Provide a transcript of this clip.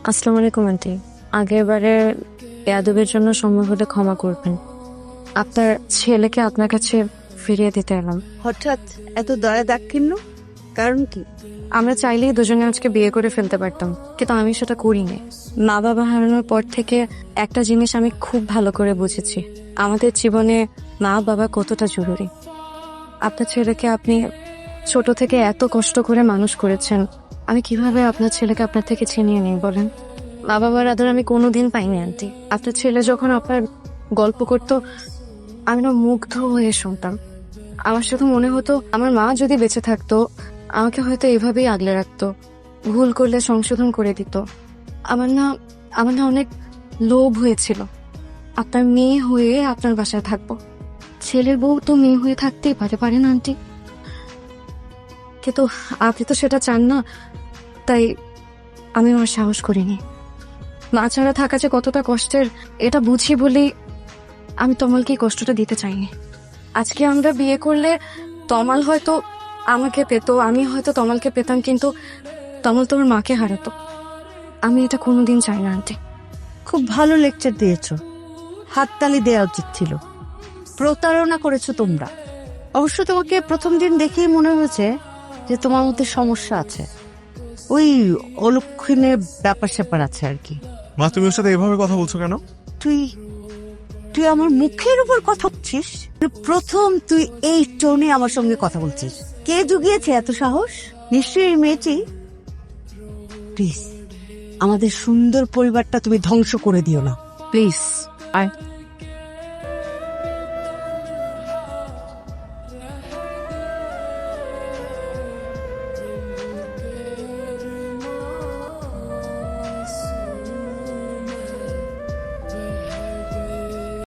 আসসালামু আলাইকুম আন্টি। আগের বারে বেয়াদবের জন্য সময় হলে ক্ষমা করবেন। আপনার ছেলেকে আপনার কাছে ফিরিয়ে দিতে এলাম। হঠাৎ এত দয়া দাক্ষিণ্য, কারণ কি? আমরা চাইলেই দুজনে আজকে বিয়ে করে ফেলতে পারতাম, কিন্তু আমি সেটা করিনি। মা বাবা হারানোর পর থেকে একটা জিনিস আমি খুব ভালো করে বুঝেছি, আমাদের জীবনে মা বাবা কতটা জরুরি। আপনার ছেলেকে আপনি ছোট থেকে এত কষ্ট করে মানুষ করেছেন, আমি কিভাবে আপনার ছেলেকে আপনার থেকে ছিনিয়ে নিই বলেন? মা বাবার আদর আমি কোনোদিন পাইনি আন্টি। আপনার ছেলে যখন আপনার গল্প করতো, আমি না মুগ্ধ হয়ে শুনতাম। আমার শুধু মনে হতো আমার মা যদি বেঁচে থাকতো, আমাকে হয়তো এভাবেই আগলে রাখতো, ভুল করলে সংশোধন করে দিত। আমার না অনেক লোভ হয়েছিল, আপনার মেয়ে হয়ে আপনার বাসায় থাকবো। ছেলের বউ তো মেয়ে হয়ে থাকতেই পারে না আন্টি? কিন্তু আপনি তো সেটা চান না, তাই আমি আমার সাহস করিনি। মা ছাড়া থাকা যে কতটা কষ্টের এটা বুঝি বলেই আমি তমালকে এই কষ্টটা দিতে চাইনি। আজকে আমরা বিয়ে করলে তমাল হয়তো আমাকে পেতো, আমি হয়তো তমালকে পেতাম, কিন্তু তমাল তোমার মাকে হারাতো। আমি এটা কোনোদিন চাই না আন্টি। খুব ভালো লেকচার দিয়েছো, হাততালি দেওয়া উচিত ছিল। প্রতারণা করেছো তোমরা। অবশ্য তোমাকে প্রথম দিন দেখেই মনে হয়েছে যে তোমার মধ্যে সমস্যা আছে, ওই অলক্ষণের ব্যাপার স্যাপার আছে আর কি। মা, তুমি ওর সাথে এভাবে কথা বলছো কেন? তুই তুই আমার মুখের উপর কথা বলছিস? প্রথম তুই এই টোনে আমার সঙ্গে কথা বলছিস? কে জুগিয়েছে এত সাহস? নিশ্চয়ই এই মেয়েটি। প্লিজ, আমাদের সুন্দর পরিবারটা তুমি ধ্বংস করে দিও না, প্লিজ। আয়।